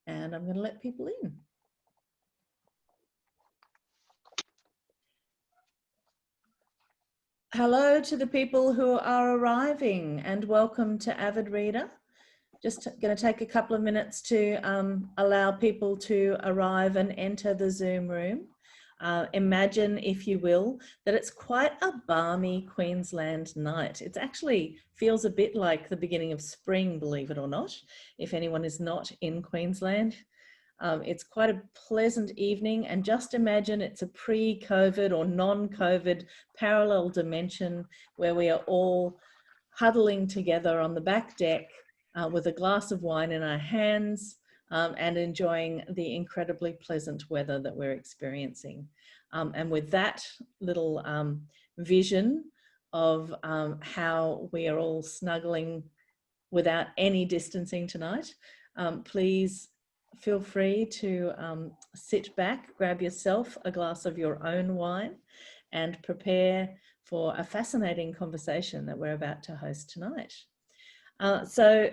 and I'm going to let people in. Hello to the people who are arriving and welcome to Avid Reader. Just going to take a couple of minutes to allow people to arrive and enter the Zoom room. Imagine, if you will, that it's quite a balmy Queensland night. It actually feels a bit like the beginning of spring, believe it or not, if anyone is not in Queensland. It's quite a pleasant evening, and just imagine it's a pre-COVID or non-COVID parallel dimension where we are all huddling together on the back deck with a glass of wine in our hands and enjoying the incredibly pleasant weather that we're experiencing. And with that little vision of how we are all snuggling without any distancing tonight, please feel free to sit back, grab yourself a glass of your own wine and prepare for a fascinating conversation that we're about to host tonight. So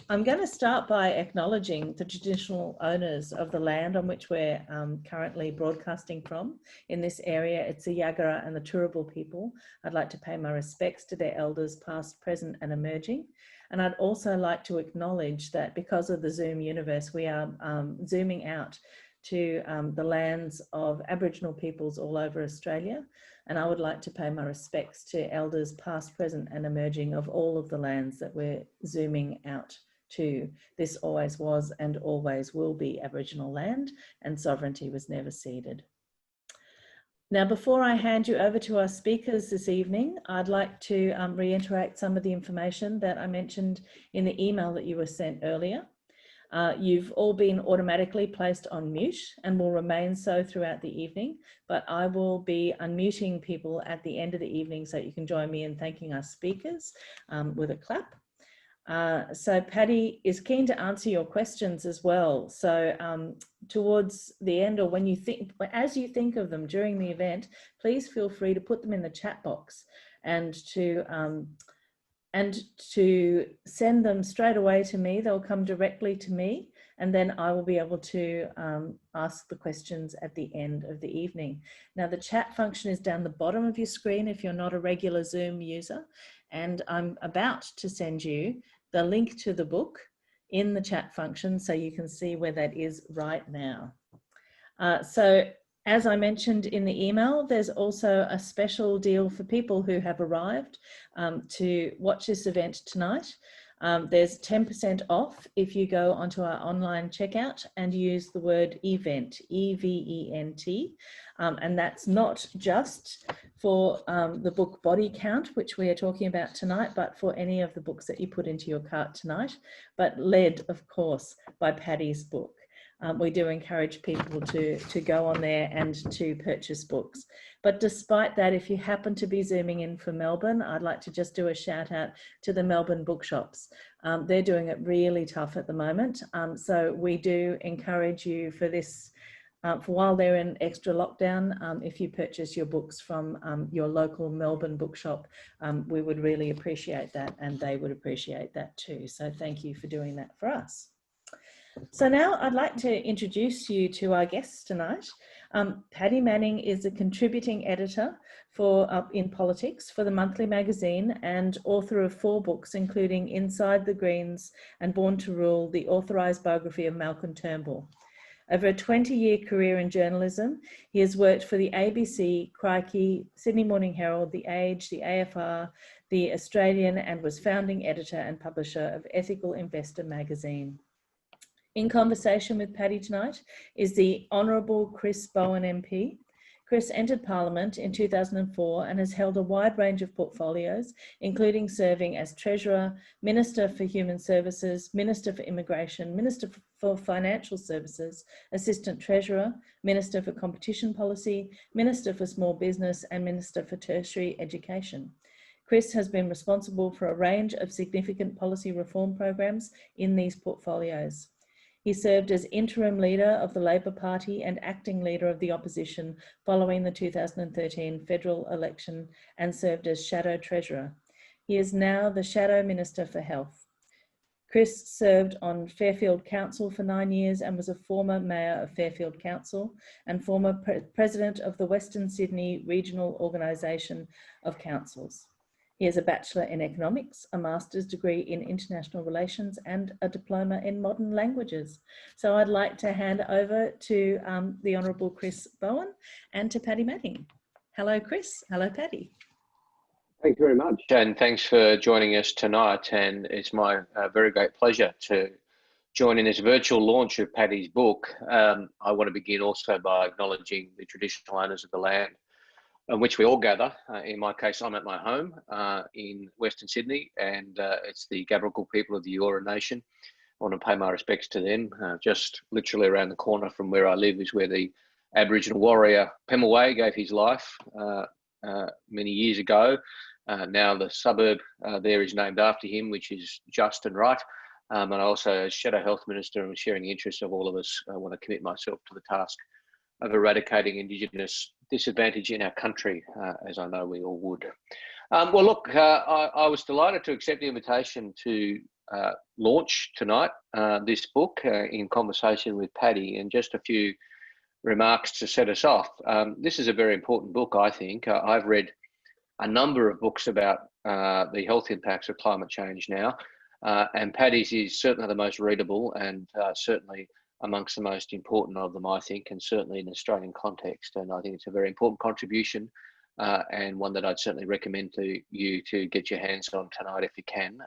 I'm going to start by acknowledging the traditional owners of the land on which we're currently broadcasting from. In this area, it's the Yagara and the Turrbal people. I'd like to pay my respects to their elders, past, present and emerging. And I'd also like to acknowledge that because of the Zoom universe, we are zooming out to the lands of Aboriginal peoples all over Australia. And I would like to pay my respects to elders past, present and emerging of all of the lands that we're zooming out to. This always was and always will be Aboriginal land, and sovereignty was never ceded. Now, before I hand you over to our speakers this evening, I'd like to reiterate some of the information that I mentioned in the email that you were sent earlier. You've all been automatically placed on mute and will remain so throughout the evening, but I will be unmuting people at the end of the evening so you can join me in thanking our speakers with a clap. So Paddy is keen to answer your questions as well. So towards the end, or when you think, as you think of them during the event, please feel free to put them in the chat box and to send them straight away to me. They'll come directly to me, and then I will be able to ask the questions at the end of the evening. Now, the chat function is down the bottom of your screen if you're not a regular Zoom user, and I'm about to send you the link to the book in the chat function so you can see where that is right now. So as I mentioned in the email, there's also a special deal for people who have arrived to watch this event tonight. There's 10% off if you go onto our online checkout and use the word event, E-V-E-N-T. And that's not just for the book Body Count, which we are talking about tonight, but for any of the books that you put into your cart tonight, but led, of course, by Paddy's book. We do encourage people to go on there and to purchase books. But despite that, if you happen to be Zooming in from Melbourne, I'd like to just do a shout out to the Melbourne bookshops. They're doing it really tough at the moment. So we do encourage you for this, for while they're in extra lockdown, if you purchase your books from your local Melbourne bookshop, we would really appreciate that, and they would appreciate that too. So thank you for doing that for us. So now I'd like to introduce you to our guests tonight. Paddy Manning is a contributing editor for in politics for the monthly magazine and author of 4 books, including Inside the Greens and Born to Rule, the authorised biography of Malcolm Turnbull. Over a 20-year career in journalism, he has worked for the ABC, Crikey, Sydney Morning Herald, The Age, the AFR, The Australian, and was founding editor and publisher of Ethical Investor magazine. In conversation with Paddy tonight is the Honourable Chris Bowen MP. Chris entered Parliament in 2004 and has held a wide range of portfolios, including serving as Treasurer, Minister for Human Services, Minister for Immigration, Minister for Financial Services, Assistant Treasurer, Minister for Competition Policy, Minister for Small Business and Minister for Tertiary Education. Chris has been responsible for a range of significant policy reform programs in these portfolios. He served as interim leader of the Labor Party and acting leader of the opposition following the 2013 federal election and served as shadow treasurer. He is now the Shadow Minister for Health. Chris served on Fairfield Council for 9 years and was a former mayor of Fairfield Council and former president of the Western Sydney Regional Organisation of Councils. He has a Bachelor in Economics, a Master's degree in International Relations and a Diploma in Modern Languages. So I'd like to hand over to the Honourable Chris Bowen and to Paddy Manning. Hello, Chris. Hello, Paddy. Thank you very much, and thanks for joining us tonight. And it's my very great pleasure to join in this virtual launch of Paddy's book. I want to begin also by acknowledging the traditional owners of the land on which we all gather. In my case, I'm at my home in Western Sydney, and it's the Gadigal people of the Eora Nation. I want to pay my respects to them. Just literally around the corner from where I live is where the Aboriginal warrior Pemulwuy gave his life many years ago. Now the suburb there is named after him, which is just and right. And I also, as Shadow Health Minister and sharing the interests of all of us, I want to commit myself to the task of eradicating Indigenous disadvantage in our country, as I know we all would. Well, look, I was delighted to accept the invitation to launch tonight this book in conversation with Paddy, and just a few remarks to set us off. This is a very important book, I think. I've read a number of books about the health impacts of climate change now, and Paddy's is certainly the most readable and certainly amongst the most important of them, I think, and certainly in an Australian context. And I think it's a very important contribution and one that I'd certainly recommend to you to get your hands on tonight if you can,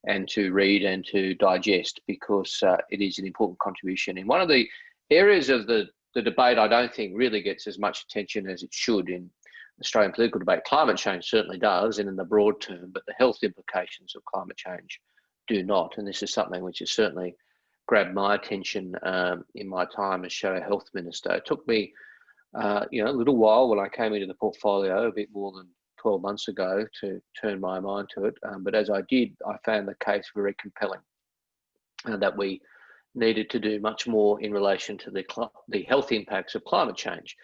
and to read and to digest, because it is an important contribution in one of the areas of the debate I don't think really gets as much attention as it should in Australian political debate. Climate change certainly does, and in the broad term, but the health implications of climate change do not. And this is something which has certainly grabbed my attention in my time as Shadow Health Minister. It took me, a little while when I came into the portfolio, a bit more than 12 months ago, to turn my mind to it. But as I did, I found the case very compelling, that we needed to do much more in relation to the health impacts of climate change.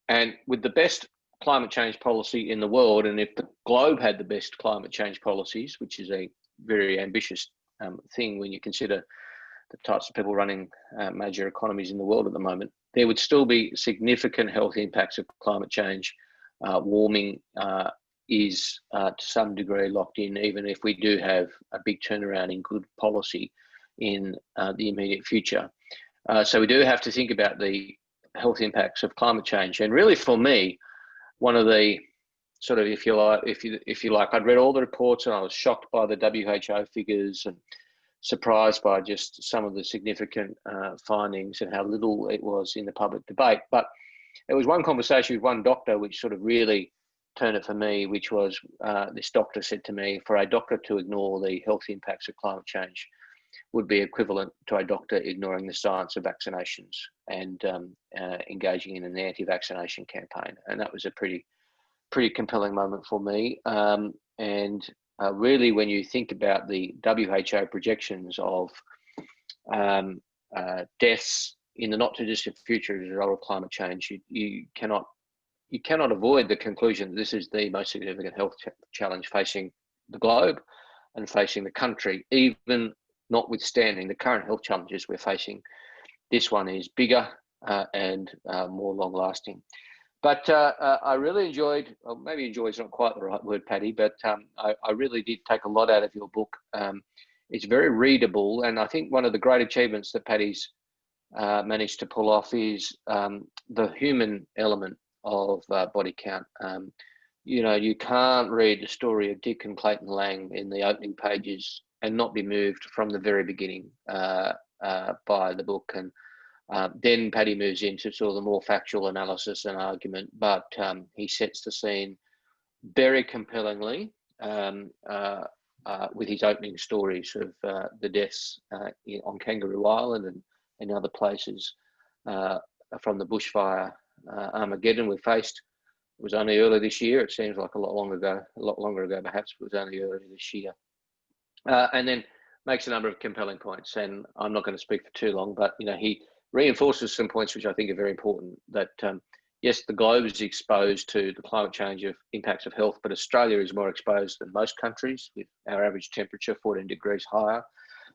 And with the best climate change policy in the world, and if the globe had the best climate change policies, which is a very ambitious thing when you consider the types of people running major economies in the world at the moment, there would still be significant health impacts of climate change. Warming is to some degree locked in, even if we do have a big turnaround in good policy in the immediate future. So we do have to think about the health impacts of climate change. And really, for me, one of the sort of, if you like, I'd read all the reports and I was shocked by the WHO figures and surprised by just some of the significant findings and how little it was in the public debate. But there was one conversation with one doctor which sort of really turned it for me, which was this doctor said to me, for a doctor to ignore the health impacts of climate change would be equivalent to a doctor ignoring the science of vaccinations and engaging in an anti-vaccination campaign. And that was a pretty compelling moment for me. And really, when you think about the WHO projections of deaths in the not too distant future as a result of climate change, you cannot avoid the conclusion that this is the most significant health challenge facing the globe and facing the country. Even notwithstanding the current health challenges we're facing, this one is bigger and more long-lasting. But I really enjoyed, or maybe enjoy is not quite the right word, Paddy, but I really did take a lot out of your book. It's very readable, and I think one of the great achievements that Paddy's managed to pull off is the human element of body count. You can't read the story of Dick and Clayton Lang in the opening pages and not be moved from the very beginning by the book. And then Paddy moves into sort of the more factual analysis and argument, but he sets the scene very compellingly with his opening stories of the deaths on Kangaroo Island and other places from the bushfire Armageddon we faced. It was only early this year. It seems like a lot longer ago perhaps, but it was only early this year. And then makes a number of compelling points, and I'm not going to speak for too long, but he reinforces some points which I think are very important, that yes, the globe is exposed to the climate change of impacts of health, but Australia is more exposed than most countries, with our average temperature 14 degrees higher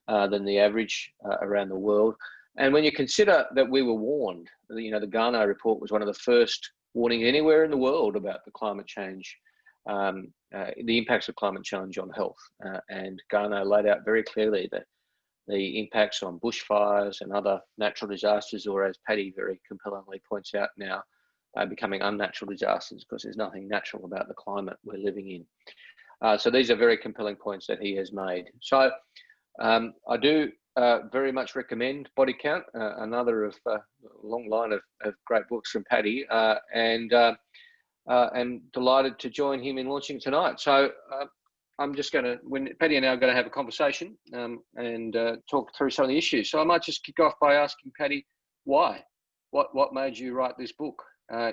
than the average around the world. And when you consider that we were warned, the Garnaut report was one of the first warnings anywhere in the world about the climate change, the impacts of climate change on health. And Garnaut laid out very clearly that the impacts on bushfires and other natural disasters, or as Paddy very compellingly points out now, are becoming unnatural disasters because there's nothing natural about the climate we're living in. So these are very compelling points that he has made. So I do very much recommend Body Count, another of a long line of great books from Paddy, and I'm delighted to join him in launching tonight. So I'm just going to, Paddy and I are going to have a conversation and talk through some of the issues. So I might just kick off by asking Paddy, why? What made you write this book?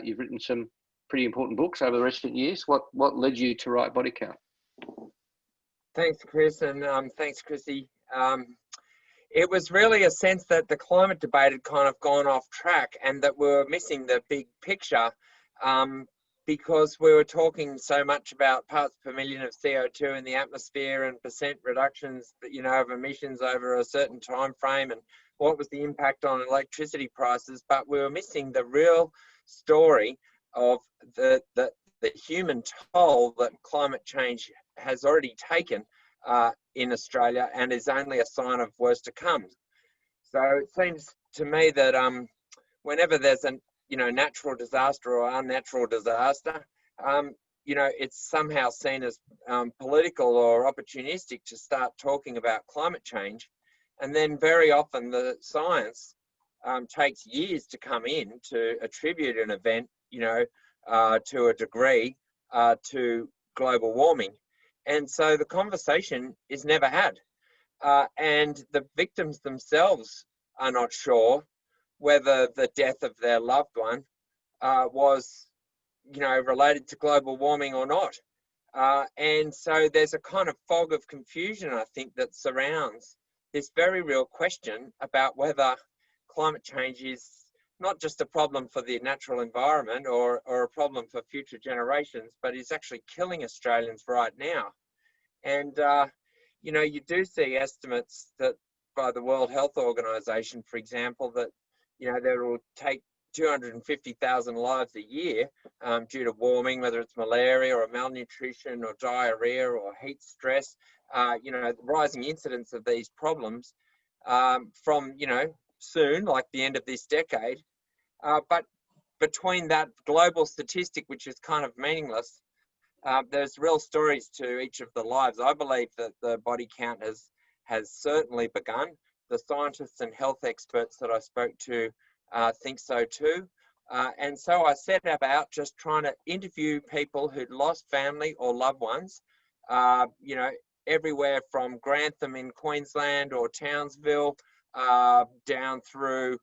You've written some pretty important books over the recent years. What led you to write Body Count? Thanks, Chris, and thanks, Chrissy. It was really a sense that the climate debate had kind of gone off track and that we were missing the big picture because we were talking so much about parts per million of CO2 in the atmosphere and percent reductions, of emissions over a certain time frame and what was the impact on electricity prices, but we were missing the real story of the human toll that climate change has already taken in Australia and is only a sign of worse to come. So it seems to me that whenever there's a natural disaster or unnatural disaster, it's somehow seen as political or opportunistic to start talking about climate change, and then very often the science takes years to come in to attribute an event, to a degree to global warming. And so the conversation is never had. And the victims themselves are not sure whether the death of their loved one was, related to global warming or not. And so there's a kind of fog of confusion, I think, that surrounds this very real question about whether climate change is not just a problem for the natural environment or a problem for future generations, but is actually killing Australians right now. And, you do see estimates that by the World Health Organization, for example, that, there will take 250,000 lives a year due to warming, whether it's malaria or malnutrition or diarrhea or heat stress, the rising incidence of these problems from, soon, like the end of this decade. But between that global statistic, which is kind of meaningless, there's real stories to each of the lives. I believe that the body count has certainly begun. The scientists and health experts that I spoke to think so too. And so I set about just trying to interview people who'd lost family or loved ones, everywhere from Grantham in Queensland or Townsville down through,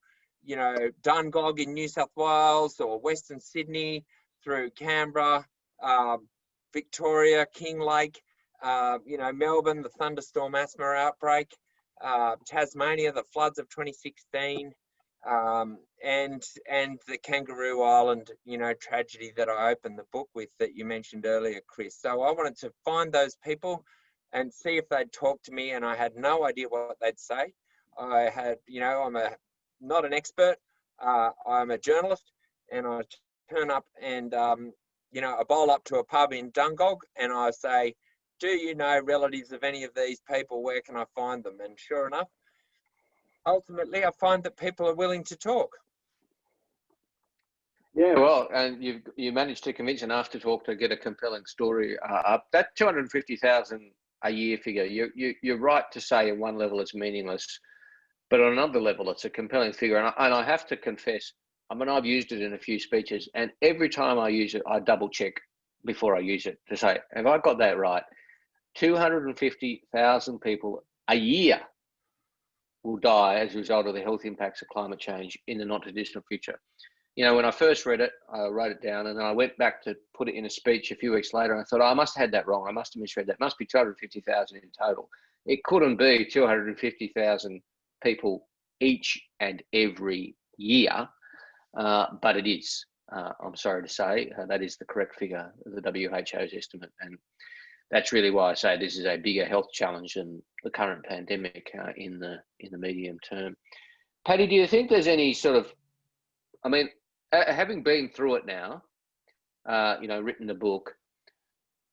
Dungog in New South Wales or Western Sydney, through Canberra, Victoria, Kinglake, Melbourne, the thunderstorm asthma outbreak, Tasmania, the floods of 2016, and the Kangaroo Island, tragedy that I opened the book with that you mentioned earlier, Chris. So I wanted to find those people and see if they'd talk to me, and I had no idea what they'd say. I had, I'm not an expert. I'm a journalist, and I turn up and, I bowl up to a pub in Dungog and I say, do you know relatives of any of these people? Where can I find them? And sure enough, ultimately, I find that people are willing to talk. Yeah, well, and you managed to convince enough to talk to get a compelling story up. That 250,000 a year figure, you're right to say at one level it's meaningless, but on another level it's a compelling figure. And I have to confess, I've used it in a few speeches, and every time I use it, I double check before I use it to say, have I got that right? 250,000 people a year will die as a result of the health impacts of climate change in the not too distant future. When I first read it, I wrote it down, and then I went back to put it in a speech a few weeks later, and I thought, I must have had that wrong. I must have misread that. It must be 250,000 in total. It couldn't be 250,000 people each and every year, but it is. I'm sorry to say. That is the correct figure, the WHO's estimate. And that's really why I say this is a bigger health challenge than the current pandemic in the medium term. Paddy, do you think there's any sort of, I mean, having been through it now, written the book,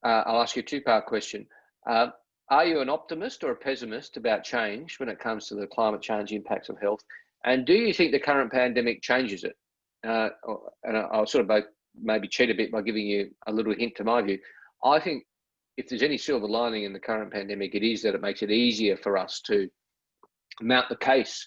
I'll ask you a two-part question. Are you an optimist or a pessimist about change when it comes to the climate change impacts of health? And do you think the current pandemic changes it? And I'll sort of maybe cheat a bit by giving you a little hint to my view. I think if there's any silver lining in the current pandemic, it is that it makes it easier for us to mount the case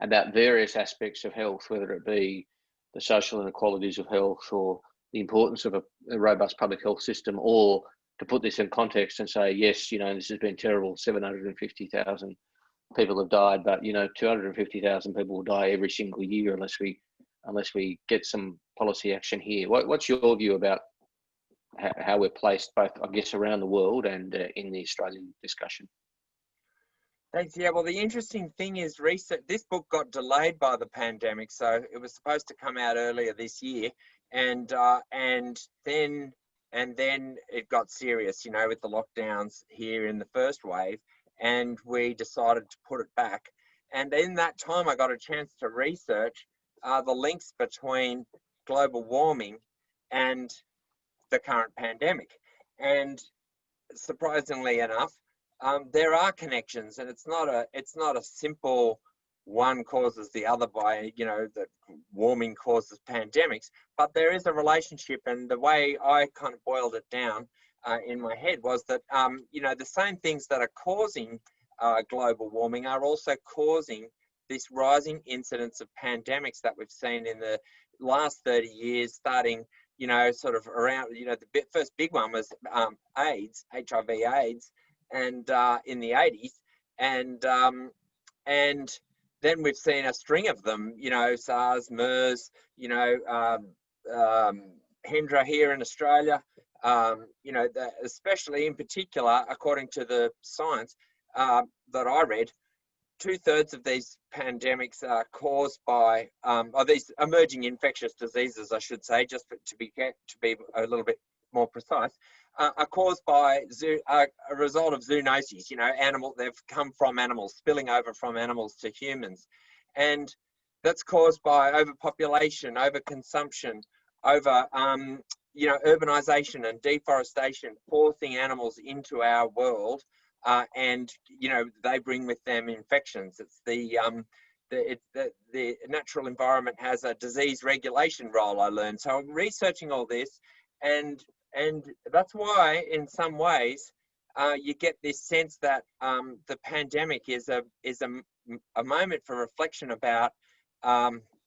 about various aspects of health, whether it be the social inequalities of health or the importance of a robust public health system, or to put this in context and say, yes, this has been terrible, 750,000 people have died, but 250,000 people will die every single year unless we get some policy action here. What's your view about how we're placed, both, I guess, around the world and in the Australian discussion? Thanks. Yeah, well, the interesting thing is this book got delayed by the pandemic, so it was supposed to come out earlier this year, and then it got serious, with the lockdowns here in the first wave, and we decided to put it back. And in that time, I got a chance to research the links between global warming and the current pandemic. And surprisingly enough, there are connections, and it's not a simple one causes the other by, that warming causes pandemics, but there is a relationship. And the way I kind of boiled it down in my head was that, the same things that are causing global warming are also causing this rising incidence of pandemics that we've seen in the last 30 years, starting, sort of around, the first big one was AIDS, HIV/AIDS, and in the 80s, and then we've seen a string of them, SARS, MERS, Hendra here in Australia, especially in particular, according to the science that I read, 2/3 of these pandemics are caused by, or these emerging infectious diseases, I should say, just to be a little bit more precise, are caused by a result of zoonoses. They've come from animals, spilling over from animals to humans, and that's caused by overpopulation, overconsumption, urbanization and deforestation, forcing animals into our world. And they bring with them infections. It's the natural environment has a disease regulation role, I learned. So I'm researching all this, and that's why, in some ways, you get this sense that the pandemic is a moment for reflection about,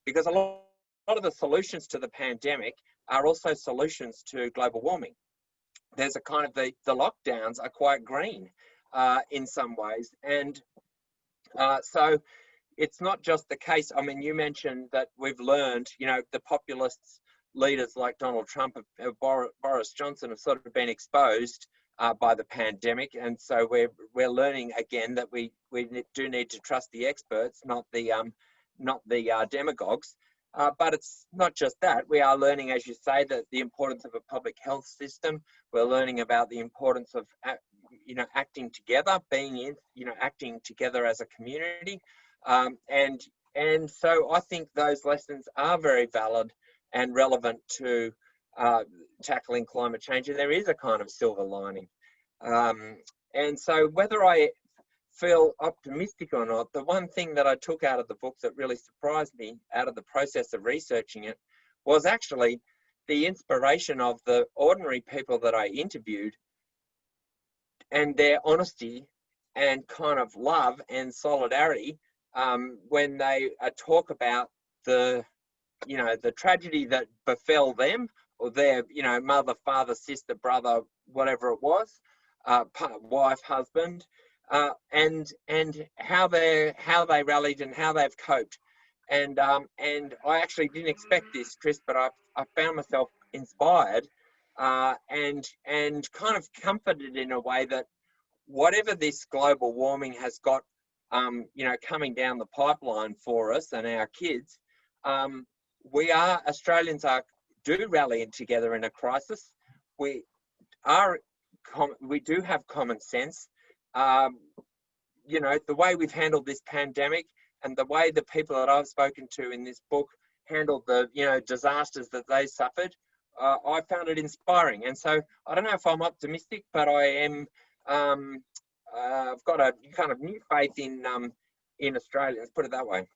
because a lot of the solutions to the pandemic are also solutions to global warming. There's a kind of the lockdowns are quite green. In some ways, and so it's not just the case. I mean, you mentioned that we've learned, the populist leaders like Donald Trump, Boris Johnson, have sort of been exposed by the pandemic, and so we're learning again that we do need to trust the experts, not the demagogues. But it's not just that. We are learning, as you say, that the importance of a public health system. We're learning about the importance of acting together, acting together as a community, and so I think those lessons are very valid and relevant to tackling climate change, and there is a kind of silver lining. And so whether I feel optimistic or not, the one thing that I took out of the book that really surprised me out of the process of researching it was actually the inspiration of the ordinary people that I interviewed, and their honesty and kind of love and solidarity when they talk about the tragedy that befell them, or their mother, father, sister, brother, whatever it was, wife, husband, and how they rallied and how they've coped. And I actually didn't expect this, Chris, but I found myself inspired and kind of comforted in a way that whatever this global warming has got, coming down the pipeline for us and our kids, Australians are do rally together in a crisis. We do have common sense. You know, the way we've handled this pandemic and the way the people that I've spoken to in this book handled the, you know, disasters that they suffered, I found it inspiring. And so I don't know if I'm optimistic, but I am. I've got a kind of new faith in Australians, put it that way.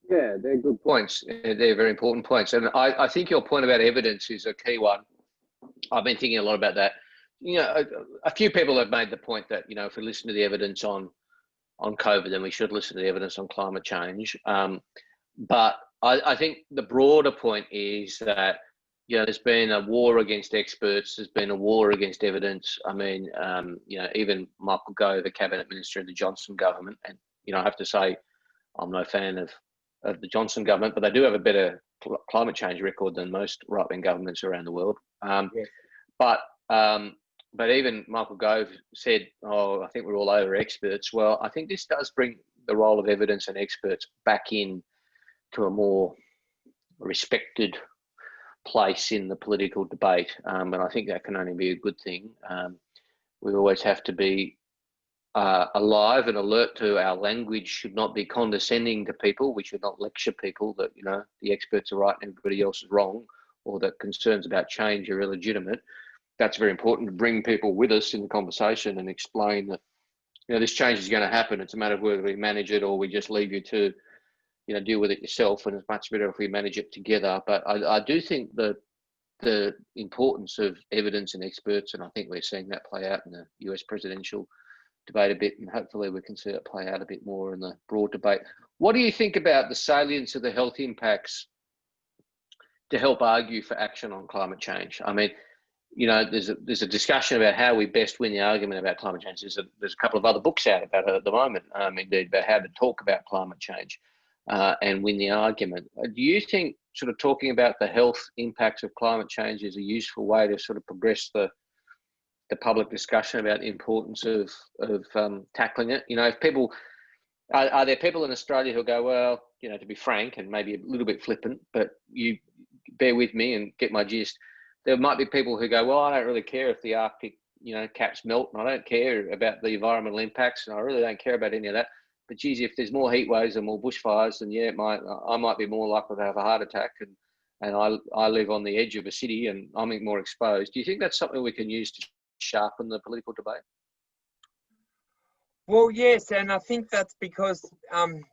Yeah, they're good points. They're very important points. And I think your point about evidence is a key one. I've been thinking a lot about that. You know, a few people have made the point that, you know, if we listen to the evidence on COVID, then we should listen to the evidence on climate change. But I think the broader point is that, you know, there's been a war against experts. There's been a war against evidence. I mean, you know, even Michael Gove, the cabinet minister in the Johnson government, and, you know, I have to say, I'm no fan of the Johnson government, but they do have a better climate change record than most right-wing governments around the world. But even Michael Gove said, "Oh, I think we're all over experts." Well, I think this does bring the role of evidence and experts back in to a more respected place in the political debate, and I think that can only be a good thing. We always have to be alive and alert to our language. Should not be condescending to people. We should not lecture people that, you know, the experts are right and everybody else is wrong, or that concerns about change are illegitimate. That's very important, to bring people with us in the conversation and explain that, you know, this change is going to happen. It's a matter of whether we manage it or we just leave you to, you know, deal with it yourself. And it's much better if we manage it together. But I do think that the importance of evidence and experts, and I think we're seeing that play out in the US presidential debate a bit, and hopefully we can see it play out a bit more in the broad debate. What do you think about the salience of the health impacts to help argue for action on climate change? I mean, you know, there's a discussion about how we best win the argument about climate change. There's a couple of other books out about it at the moment, indeed, about how to talk about climate change and win the argument. Do you think sort of talking about the health impacts of climate change is a useful way to sort of progress the public discussion about the importance of tackling it? You know, if people are there people in Australia who go, well, you know, to be frank and maybe a little bit flippant, but you bear with me and get my gist. There might be people who go, well, I don't really care if the Arctic, you know, caps melt, and I don't care about the environmental impacts, and I really don't care about any of that. But geez, if there's more heat waves and more bushfires, then yeah, I might be more likely to have a heart attack, and I live on the edge of a city and I'm more exposed. Do you think that's something we can use to sharpen the political debate? Well, yes, and I think that's because,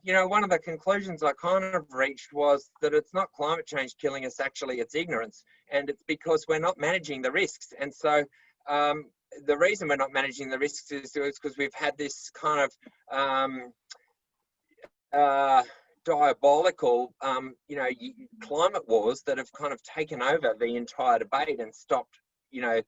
you know, one of the conclusions I kind of reached was that it's not climate change killing us, actually, it's ignorance. And it's because we're not managing the risks. And so the reason we're not managing the risks is because we've had this kind of diabolical, you know, climate wars that have kind of taken over the entire debate and stopped, you know,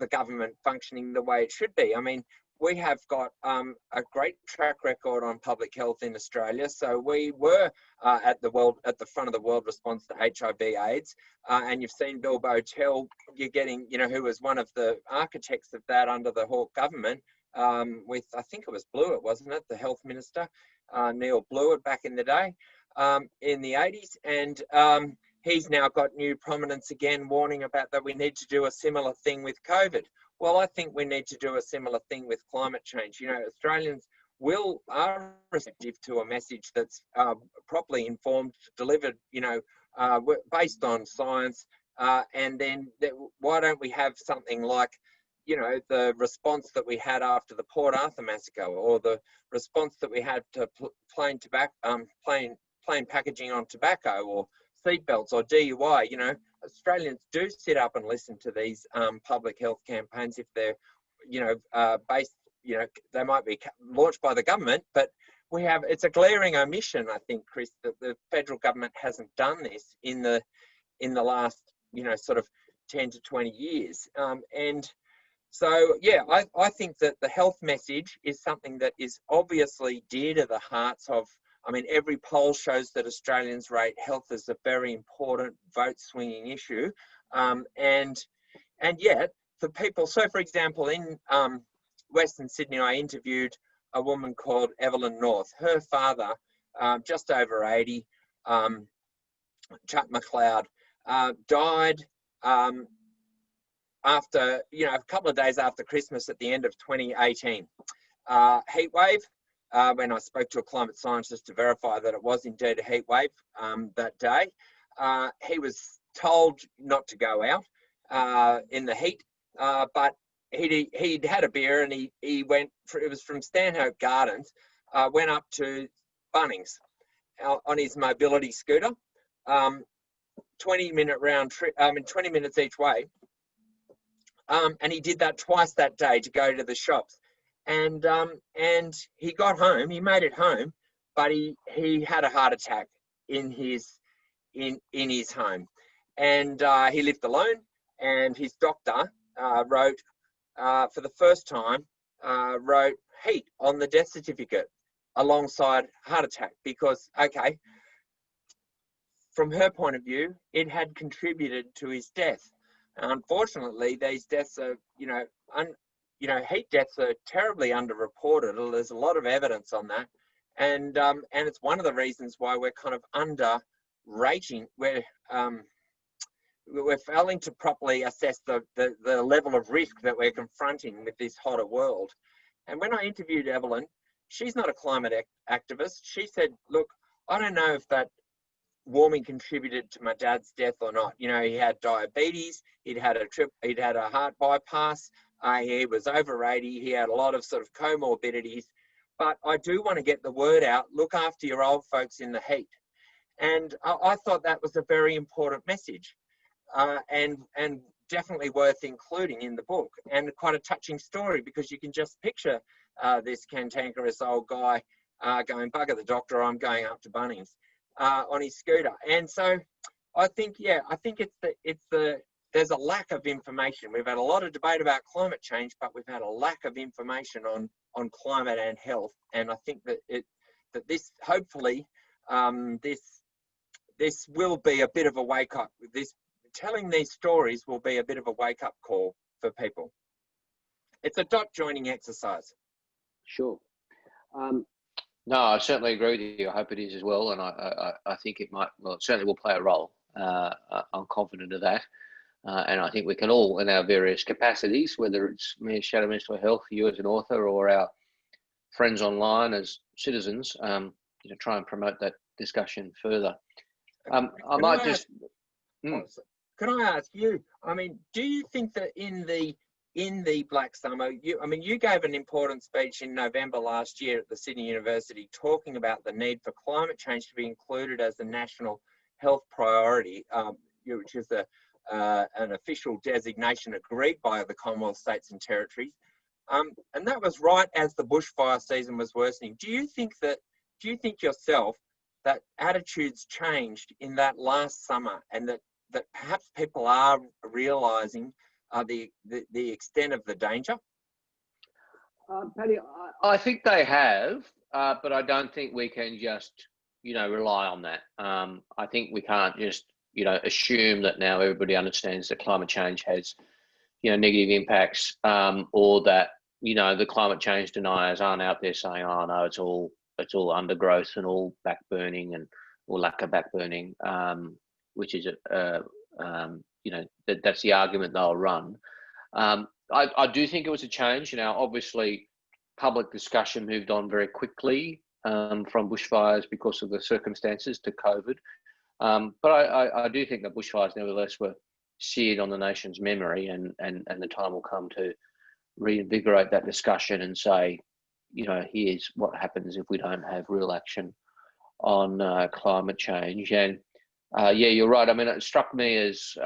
the government functioning the way it should be. I mean, we have got a great track record on public health in Australia. So we were at the front of the world response to HIV/AIDS, and you've seen Bill Botel, you're getting, you know, who was one of the architects of that under the Hawke government, with, I think it was Blewett, wasn't it, the health minister, Neil Blewett back in the day, in the 80s, and he's now got new prominence again, warning about that we need to do a similar thing with COVID. Well, I think we need to do a similar thing with climate change. You know, Australians are receptive to a message that's properly informed, delivered, you know, based on science, and then why don't we have something like, you know, the response that we had after the Port Arthur massacre, or the response that we had to plain packaging on tobacco, or seatbelts, or DUI. You know, Australians do sit up and listen to these public health campaigns if they're, you know, based, you know, they might be launched by the government, but it's a glaring omission, I think, Chris, that the federal government hasn't done this in the last, you know, sort of 10 to 20 years. And so, yeah, I think that the health message is something that is obviously dear to the hearts of, I mean, every poll shows that Australians rate health as a very important vote-swinging issue, and yet for people. So, for example, in Western Sydney, I interviewed a woman called Evelyn North. Her father, just over 80, Chuck McLeod, died after, a couple of days after Christmas at the end of 2018. Heat wave. When I spoke to a climate scientist to verify that it was indeed a heat wave that day, he was told not to go out in the heat, but he'd had a beer, and he went, it was from Stanhope Gardens, went up to Bunnings on his mobility scooter, 20-minute round trip, 20 minutes each way. And he did that twice that day to go to the shops. And he got home, he made it home, but he had a heart attack in his home. And he lived alone, and his doctor wrote, for the first time, wrote heat on the death certificate alongside heart attack, because, okay, from her point of view, it had contributed to his death. Unfortunately, these deaths are, heat deaths are terribly underreported. There's a lot of evidence on that, and it's one of the reasons why we're kind of underrating. We're failing to properly assess the level of risk that we're confronting with this hotter world. And when I interviewed Evelyn, she's not a climate activist. She said, "Look, I don't know if that warming contributed to my dad's death or not. He had diabetes, he'd had a heart bypass, he was over 80, he had a lot of sort of comorbidities, but I do want to get the word out, look after your old folks in the heat." And I thought that was a very important message, and definitely worth including in the book, and quite a touching story, because you can just picture this cantankerous old guy going, "Bugger the doctor, I'm going up to Bunnings," on his scooter. And so I think there's a lack of information. We've had a lot of debate about climate change, but we've had a lack of information on climate and health. And I think that this hopefully this will be a bit of a wake up. Telling these stories will be a bit of a wake up call for people. It's a dot joining exercise. Sure. No, I certainly agree with you. I hope it is as well, and I think it might. Well, it certainly will play a role. I'm confident of that, and I think we can all, in our various capacities, whether it's me as Shadow Minister for Health, you as an author, or our friends online as citizens, try and promote that discussion further. Can I ask you? I mean, do you think that in the Black Summer, you gave an important speech in November last year at the Sydney University talking about the need for climate change to be included as a national health priority, which is an official designation agreed by the Commonwealth states and territories. And that was right as the bushfire season was worsening. Do you think yourself that attitudes changed in that last summer, and that perhaps people are realising the extent of the danger? Paddy, I think they have, but I don't think we can just, rely on that. I think we can't just, assume that now everybody understands that climate change has, negative impacts, or that, the climate change deniers aren't out there saying, "Oh no, it's all undergrowth and all backburning or lack of backburning," which is that's the argument they'll run. I do think it was a change. Obviously, public discussion moved on very quickly from bushfires because of the circumstances to COVID. But I do think that bushfires, nevertheless, were seared on the nation's memory, and the time will come to reinvigorate that discussion and say, here's what happens if we don't have real action on climate change. And yeah, you're right. I mean, it struck me as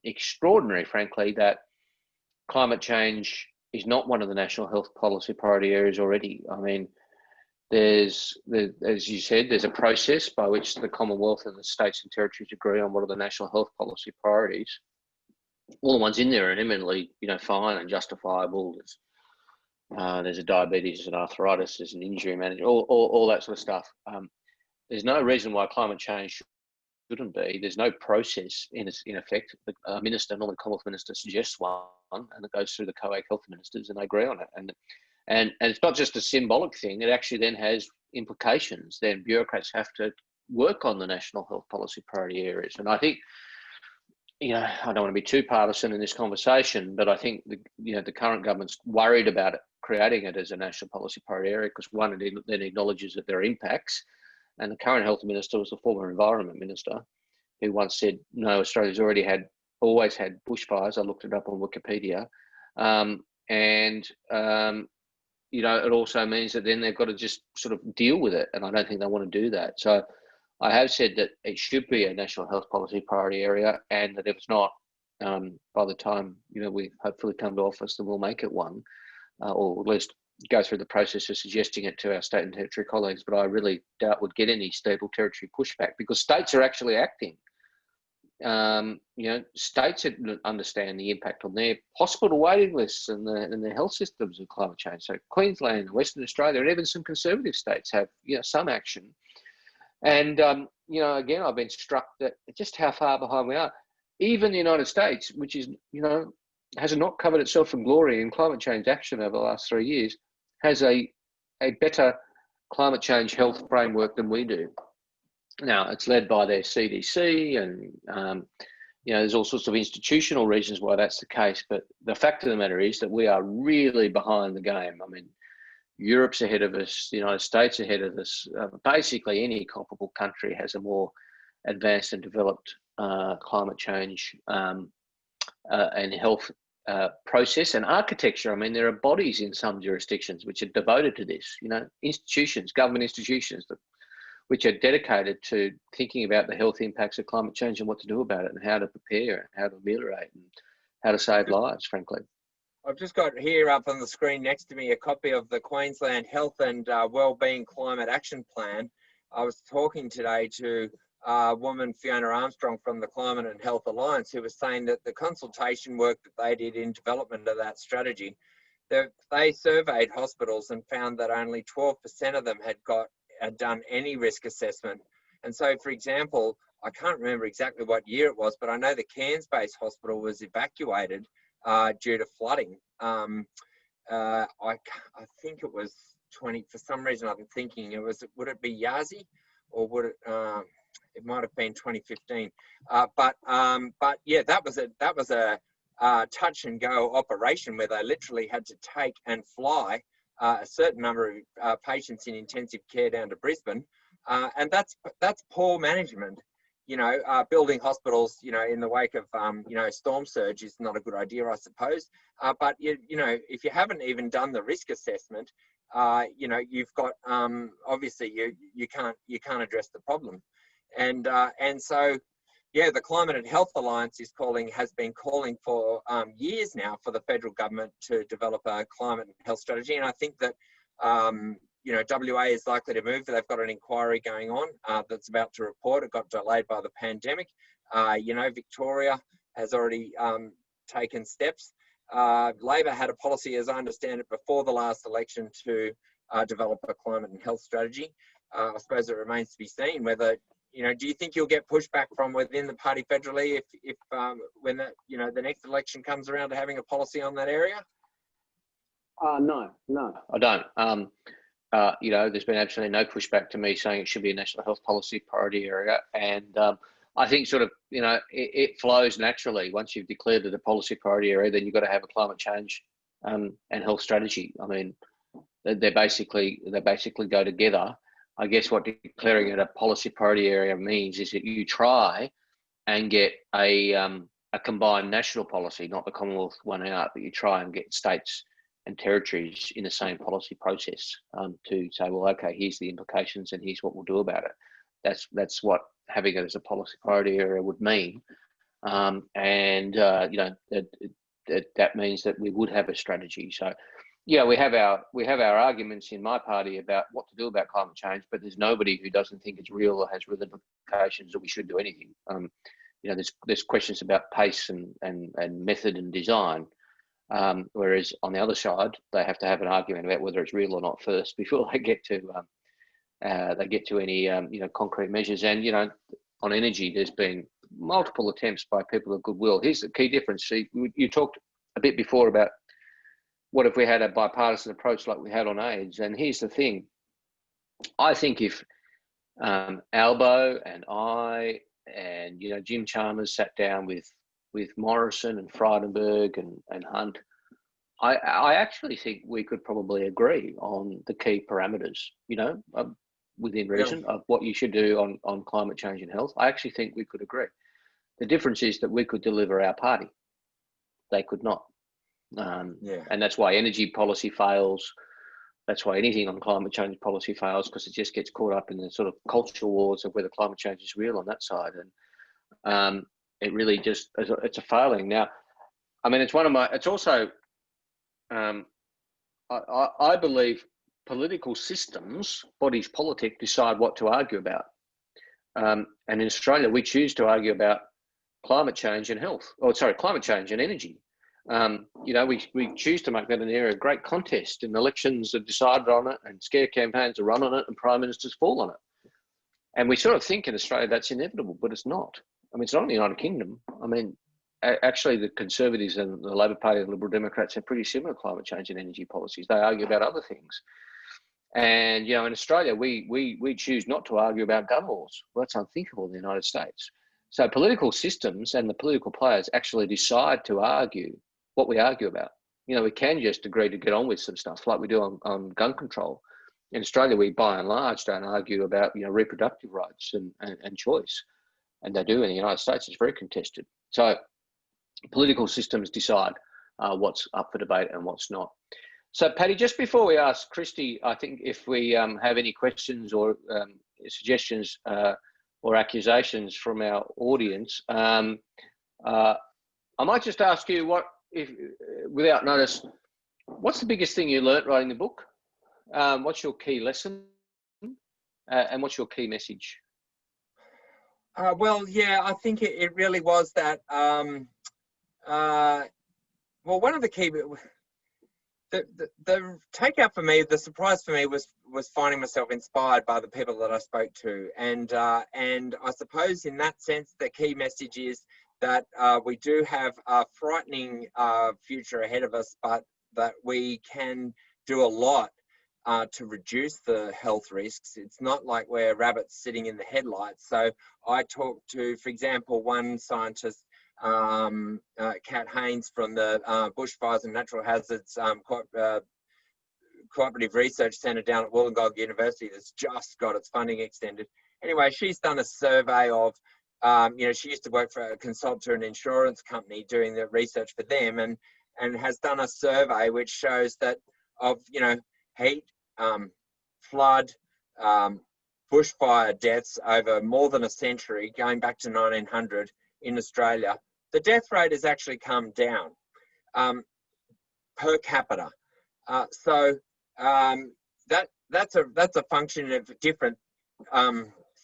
extraordinary, frankly, that climate change is not one of the national health policy priority areas already. I mean, as you said, there's a process by which the Commonwealth and the states and territories agree on what are the national health policy priorities. All the ones in there are eminently, fine and justifiable. There's a diabetes, there's an arthritis, there's an injury management, all that sort of stuff. There's no reason why climate change shouldn't be. There's no process in effect. The minister, normally Commonwealth minister, suggests one, and it goes through the COAG health ministers, and they agree on it. And it's not just a symbolic thing. It actually then has implications. Then bureaucrats have to work on the national health policy priority areas. And I think, I don't want to be too partisan in this conversation, but I think the current government's worried about it, creating it as a national policy priority area, because one, it then acknowledges that there are impacts. And the current health minister was the former environment minister, who once said, no, Australia's always had bushfires. I looked it up on Wikipedia. It also means that then they've got to just sort of deal with it. And I don't think they want to do that. So I have said that it should be a national health policy priority area, and that if it's not, by the time, we hopefully come to office, then we'll make it one, or at least go through the process of suggesting it to our state and territory colleagues. But I really doubt we'd get any state or territory pushback, because states are actually acting. States understand the impact on their hospital waiting lists and the health systems of climate change. So Queensland, Western Australia, and even some conservative states have, some action. And, again, I've been struck that just how far behind we are. Even the United States, which is, has not covered itself in glory in climate change action over the last 3 years, has a better climate change health framework than we do. Now, it's led by their CDC, and, there's all sorts of institutional reasons why that's the case. But the fact of the matter is that we are really behind the game. I mean, Europe's ahead of us, the United States ahead of us. Basically, any comparable country has a more advanced and developed climate change and health process and architecture. I mean, there are bodies in some jurisdictions which are devoted to this, institutions, government institutions, which are dedicated to thinking about the health impacts of climate change and what to do about it, and how to prepare, and how to ameliorate, and how to save lives, frankly. I've just got here up on the screen next to me a copy of the Queensland Health and Wellbeing Climate Action Plan. I was talking today to a woman, Fiona Armstrong, from the Climate and Health Alliance, who was saying that the consultation work that they did in development of that strategy, they surveyed hospitals and found that only 12% of them had done any risk assessment. And so, for example, I can't remember exactly what year it was, but I know the Cairns-based hospital was evacuated due to flooding. I think it was 20. For some reason, I'm thinking would it be Yazzie, or would it? It might have been 2015. But yeah, that was a touch and go operation where they literally had to take and fly a certain number of patients in intensive care down to Brisbane, and that's poor management. Building hospitals, in the wake of, storm surge is not a good idea, I suppose. But if you haven't even done the risk assessment, you've got, obviously you can't address the problem. And so, yeah, the Climate and Health Alliance has been calling for years now for the federal government to develop a climate and health strategy. And I think that, WA is likely to move. They've got an inquiry going on that's about to report. It got delayed by the pandemic. Victoria has already taken steps. Labor had a policy, as I understand it, before the last election to develop a climate and health strategy. I suppose it remains to be seen whether, do you think you'll get pushback from within the party federally if when the next election comes around to having a policy on that area? No, I don't. There's been absolutely no pushback to me saying it should be a national health policy priority area. And I think sort of, it flows naturally. Once you've declared it a policy priority area, then you've got to have a climate change and health strategy. I mean, they basically go together. I guess what declaring it a policy priority area means is that you try and get a combined national policy, not the Commonwealth one out, but you try and get states and territories in the same policy process to say, well, okay, here's the implications and here's what we'll do about it. That's what having it as a policy priority area would mean. That means that we would have a strategy. So, yeah, we have our arguments in my party about what to do about climate change, but there's nobody who doesn't think it's real or has real implications that we should do anything. There's questions about pace and method and design. Whereas on the other side, they have to have an argument about whether it's real or not first before they get to any concrete measures. And on energy, there's been multiple attempts by people of goodwill. Here's the key difference. See, you talked a bit before about what if we had a bipartisan approach like we had on AIDS. And here's the thing: I think if Albo and I and, you know, Jim Chalmers sat down with Morrison and Frydenberg and Hunt. I actually think we could probably agree on the key parameters, you know, within reason of what you should do on climate change and health. I actually think we could agree. The difference is that we could deliver our party. They could not. And that's why energy policy fails. That's why anything on climate change policy fails, because it just gets caught up in the sort of cultural wars of whether climate change is real on that side. And it really just, it's a failing. Now, I mean, it's also, I believe political systems, bodies politic, decide what to argue about. And in Australia, we choose to argue about climate change and health, climate change and energy. You know, we choose to make that an area of great contest, and elections are decided on it, and scare campaigns are run on it, and prime ministers fall on it. And we sort of think in Australia that's inevitable, but it's not. I mean, it's not in the United Kingdom. I mean, actually, the Conservatives and the Labor Party and the Liberal Democrats have pretty similar climate change and energy policies. They argue about other things. And, you know, in Australia, we choose not to argue about gun laws. Well, that's unthinkable in the United States. So political systems and the political players actually decide to argue what we argue about. You know, we can just agree to get on with some stuff like we do on gun control. In Australia, we by and large don't argue about, you know, reproductive rights and choice. And they do in the United States. It's very contested. So political systems decide what's up for debate and what's not. So, Paddy, just before we ask Christy, I think if we have any questions or suggestions or accusations from our audience, I might just ask you without notice, what's the biggest thing you learnt writing the book? What's your key lesson? And what's your key message? Well, yeah, I think it really was that, well, one of the key, the takeout for me, the surprise for me was finding myself inspired by the people that I spoke to. And I suppose in that sense, the key message is that we do have a frightening future ahead of us, but that we can do a lot to reduce the health risks. It's not like we're rabbits sitting in the headlights. So I talked to, for example, one scientist, Kat Haynes from the Bushfires and Natural Hazards Cooperative Research Centre down at Wollongong University that's just got its funding extended. Anyway, she's done a survey of, you know, she used to work for a consult to an insurance company doing the research for them, and has done a survey which shows that of, you know, heat, flood, bushfire deaths over more than a century, going back to 1900 in Australia, the death rate has actually come down per capita. So that's a function of different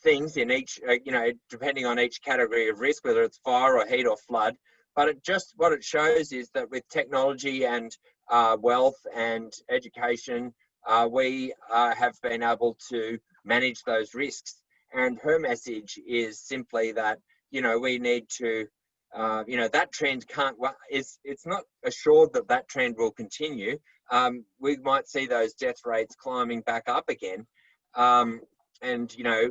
things in each, you know, depending on each category of risk, whether it's fire or heat or flood. But what it shows is that with technology and wealth and education, we have been able to manage those risks. And her message is simply that, you know, we need to, you know, that trend it's not assured that that trend will continue. We might see those death rates climbing back up again. And, you know,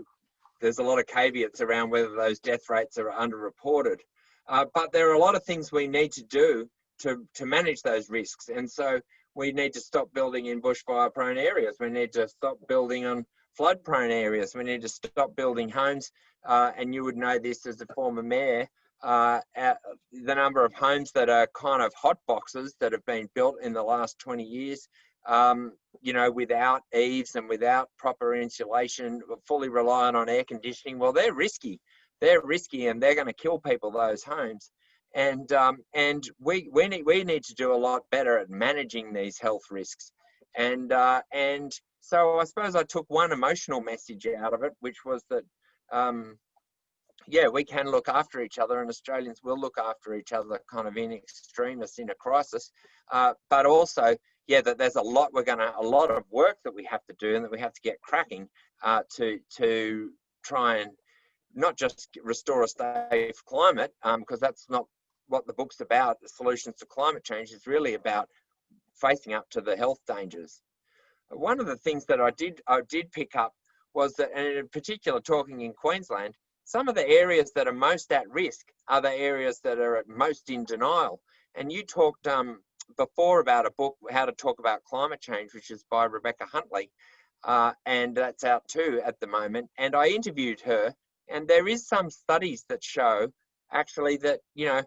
there's a lot of caveats around whether those death rates are underreported. But there are a lot of things we need to do to manage those risks. And so we need to stop building in bushfire prone areas. We need to stop building on flood prone areas. We need to stop building homes. And you would know this as a former mayor, the number of homes that are kind of hot boxes that have been built in the last 20 years, you know, without eaves and without proper insulation, fully reliant on air conditioning. Well, they're risky. They're risky, and they're going to kill people, those homes. And we need to do a lot better at managing these health risks. And so I suppose I took one emotional message out of it, which was that, yeah, we can look after each other, and Australians will look after each other kind of in extremis in a crisis. But also, yeah, that there's a lot of work that we have to do and that we have to get cracking to try and not just restore a safe climate, because that's not what the book's about. The solutions to climate change is really about facing up to the health dangers. One of the things that I did pick up was that, and in particular talking in Queensland, some of the areas that are most at risk are the areas that are at most in denial. And you talked before about a book, How to Talk About Climate Change, which is by Rebecca Huntley, and that's out too at the moment. And I interviewed her, and there is some studies that show actually that, you know,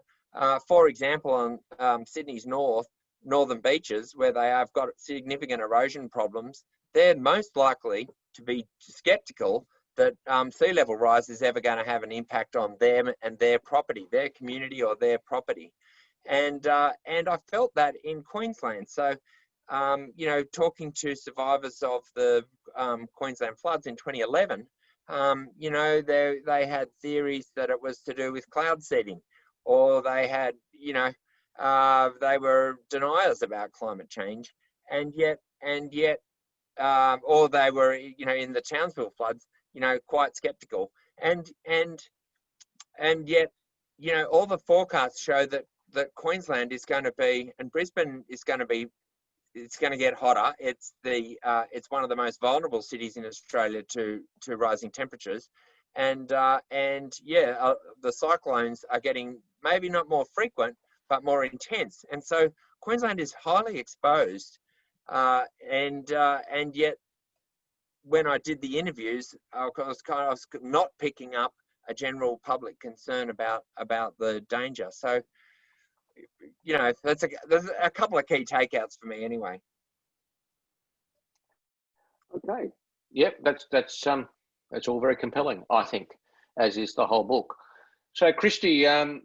for example, on Sydney's northern beaches, where they have got significant erosion problems, they're most likely to be skeptical that sea level rise is ever going to have an impact on them and their property, their community or their property. And I felt that in Queensland. So, you know, talking to survivors of the Queensland floods in 2011, you know, they had theories that it was to do with cloud seeding, or they had, you know, they were deniers about climate change, and yet, or they were, you know, in the Townsville floods, you know, quite skeptical, and yet, you know, all the forecasts show that Queensland is going to be, and Brisbane is going to be, it's going to get hotter. It's one of the most vulnerable cities in Australia to rising temperatures, and yeah, the cyclones are getting maybe not more frequent, but more intense. And so Queensland is highly exposed, and yet when I did the interviews, I was not picking up a general public concern about the danger. So, you know, there's a couple of key takeouts for me anyway. Okay. Yep, that's all very compelling, I think, as is the whole book. So, Christy, I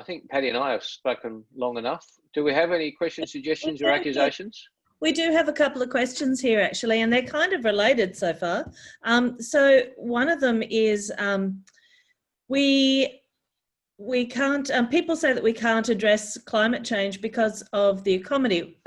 think Paddy and I have spoken long enough. Do we have any questions, suggestions, or accusations? We do have a couple of questions here, actually, and they're kind of related so far. So one of them is we can't. People say that we can't address climate change because of the economy.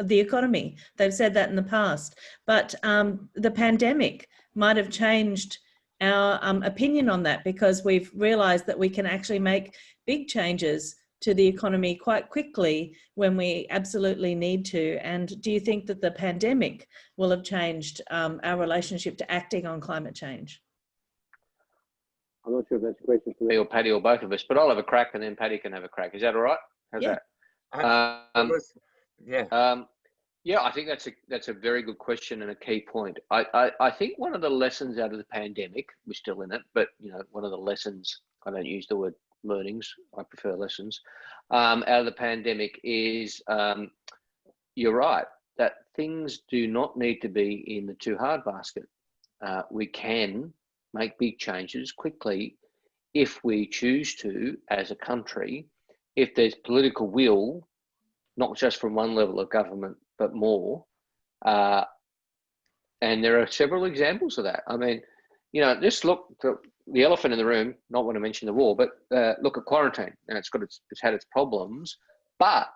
They've said that in the past, but the pandemic might have changed our opinion on that, because we've realised that we can actually make big changes to the economy quite quickly when we absolutely need to. And do you think that the pandemic will have changed our relationship to acting on climate change? I'm not sure if that's a question for me or Paddy or both of us, but I'll have a crack and then Paddy can have a crack. Is that all right? How's yeah. that? Yeah, I think that's a very good question and a key point. I think one of the lessons out of the pandemic, we're still in it, but you know, one of the lessons, I don't use the word learnings, I prefer lessons, out of the pandemic is, you're right, that things do not need to be in the too hard basket. We can make big changes quickly if we choose to as a country, if there's political will, not just from one level of government, but more. And there are several examples of that. I mean, you know, just look to the elephant in the room, not want to mention the war, but look at quarantine. Now it's had its problems, but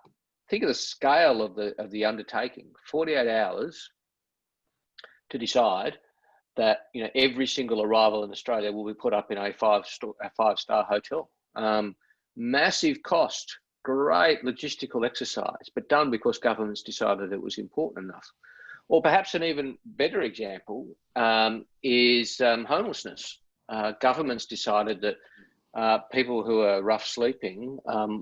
think of the scale of the undertaking. 48 hours to decide that, you know, every single arrival in Australia will be put up in a five-star hotel. Massive cost, great logistical exercise, but done because governments decided it was important enough. Or perhaps an even better example is homelessness. Governments decided that people who are rough sleeping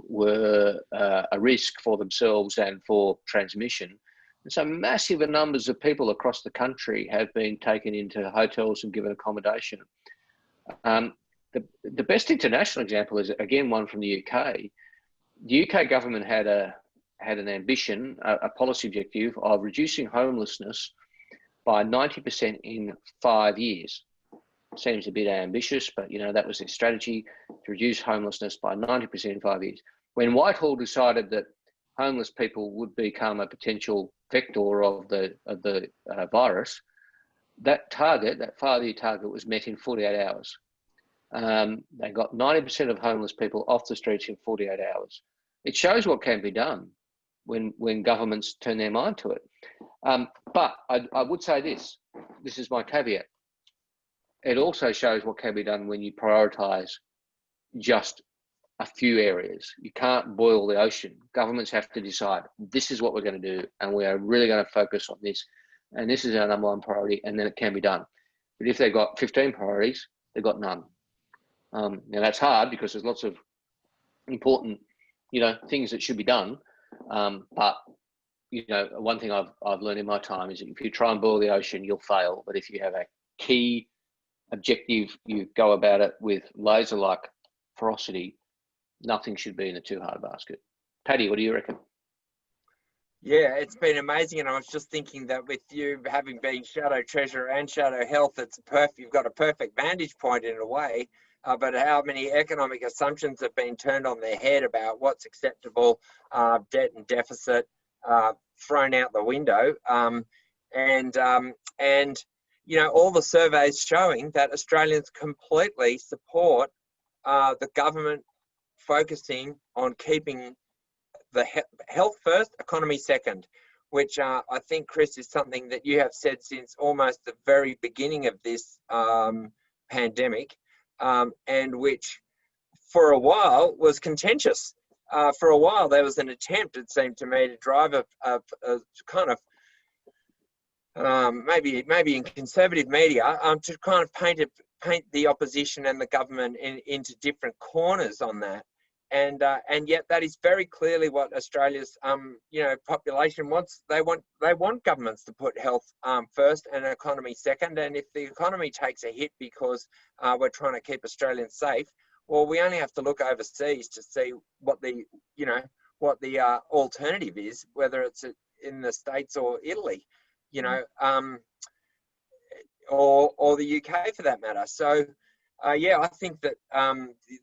were a risk for themselves and for transmission. And so massive numbers of people across the country have been taken into hotels and given accommodation. The best international example is, again, one from the UK. The UK government had an ambition, a policy objective of reducing homelessness by 90% in 5 years. Seems a bit ambitious, but you know, that was their strategy, to reduce homelessness by 90% in 5 years. When Whitehall decided that homeless people would become a potential vector of the virus, that 5-year target was met in 48 hours. They got 90% of homeless people off the streets in 48 hours. It shows what can be done when governments turn their mind to it. But I would say this is my caveat. It also shows what can be done when you prioritise just a few areas. You can't boil the ocean. Governments have to decide, this is what we're going to do, and we are really going to focus on this, and this is our number one priority, and then it can be done. But if they've got 15 priorities, they've got none. Now that's hard because there's lots of important, things that should be done. But one thing I've learned in my time is that if you try and boil the ocean, you'll fail. But if you have a key objective, you go about it with laser-like ferocity, nothing should be in a too hard basket. Paddy, what do you reckon? Yeah, it's been amazing, and I was just thinking that with you having been Shadow Treasurer and Shadow Health, you've got a perfect vantage point in a way. But how many economic assumptions have been turned on their head about what's acceptable, debt and deficit thrown out the window, and all the surveys showing that Australians completely support the government focusing on keeping the health first, economy second, which I think, Chris, is something that you have said since almost the very beginning of this pandemic, and which for a while was contentious. For a while, there was an attempt, it seemed to me, to drive a kind of maybe in conservative media to kind of paint the opposition and the government into different corners on that. And yet that is very clearly what Australia's population wants. They want governments to put health first and economy second. And if the economy takes a hit because we're trying to keep Australians safe, well, we only have to look overseas to see what the alternative is, whether it's in the States or Italy, or the UK for that matter. So. I think that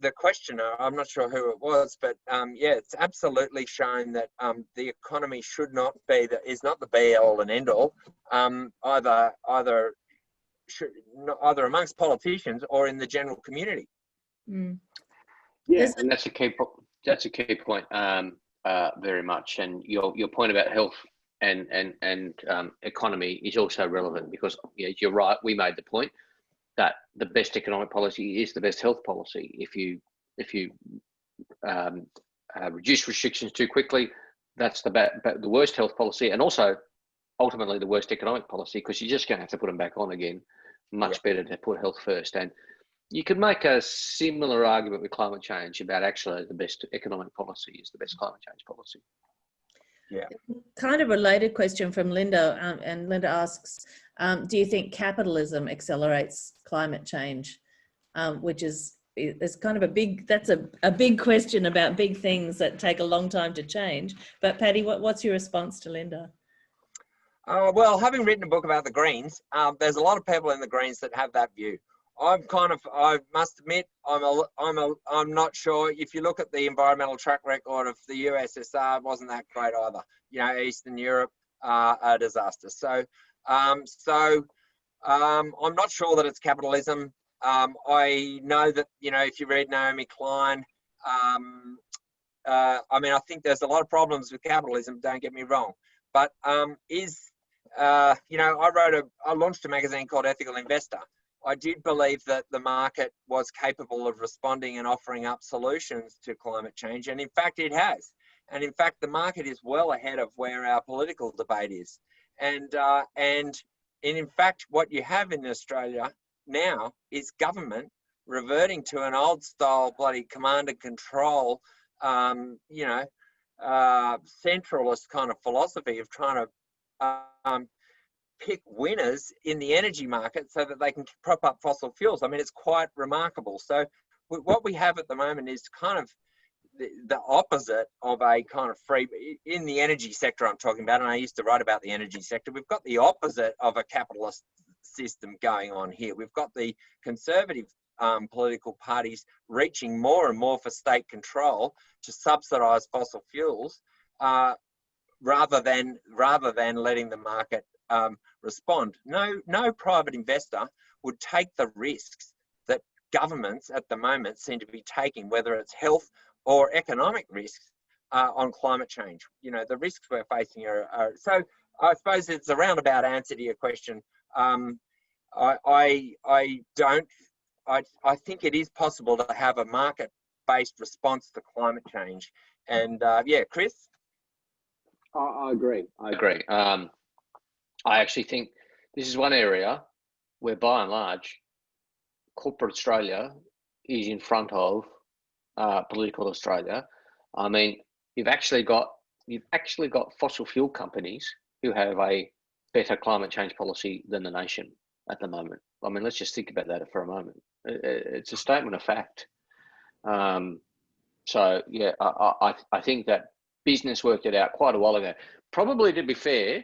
the questioner, I'm not sure who it was, but it's absolutely shown that the economy is not the be all and end all, either amongst politicians or in the general community. Mm. Yeah, and that's a key point, very much. And your point about health and economy is also relevant because you're right. We made the point that the best economic policy is the best health policy. If you reduce restrictions too quickly, that's the worst health policy, and also ultimately the worst economic policy, because you're just going to have to put them back on again. Much better to put health first. And you could make a similar argument with climate change about actually the best economic policy is the best climate change policy. Yeah. Kind of related question from Linda, and Linda asks, do you think capitalism accelerates climate change? Which is kind of that's a big question about big things that take a long time to change. But Paddy, what's your response to Linda? Well, having written a book about the Greens, there's a lot of people in the Greens that have that view. I must admit, I'm not sure. If you look at the environmental track record of the USSR, it wasn't that great either. Eastern Europe, a disaster. So I'm not sure that it's capitalism. I know that, if you read Naomi Klein, I think there's a lot of problems with capitalism, don't get me wrong. But I launched a magazine called Ethical Investor. I did believe that the market was capable of responding and offering up solutions to climate change. And in fact, it has. And in fact, the market is well ahead of where our political debate is. And in fact, what you have in Australia now is government reverting to an old style bloody command and control, centralist kind of philosophy of trying to pick winners in the energy market so that they can prop up fossil fuels. I mean, it's quite remarkable. So what we have at the moment is kind of the opposite of a kind of free, in the energy sector I'm talking about, and I used to write about the energy sector, we've got the opposite of a capitalist system going on here. We've got the conservative political parties reaching more and more for state control to subsidise fossil fuels rather than letting the market respond. No private investor would take the risks that governments at the moment seem to be taking, whether it's health or economic risks on climate change. The risks we're facing are so I suppose it's a roundabout answer to your question. I think it is possible to have a market-based response to climate change. And Chris? I agree. I actually think this is one area where by and large, corporate Australia is in front of political Australia. I mean, you've actually got fossil fuel companies who have a better climate change policy than the nation at the moment. I mean, let's just think about that for a moment. It's a statement of fact. So yeah, I think that business worked it out quite a while ago. Probably, to be fair,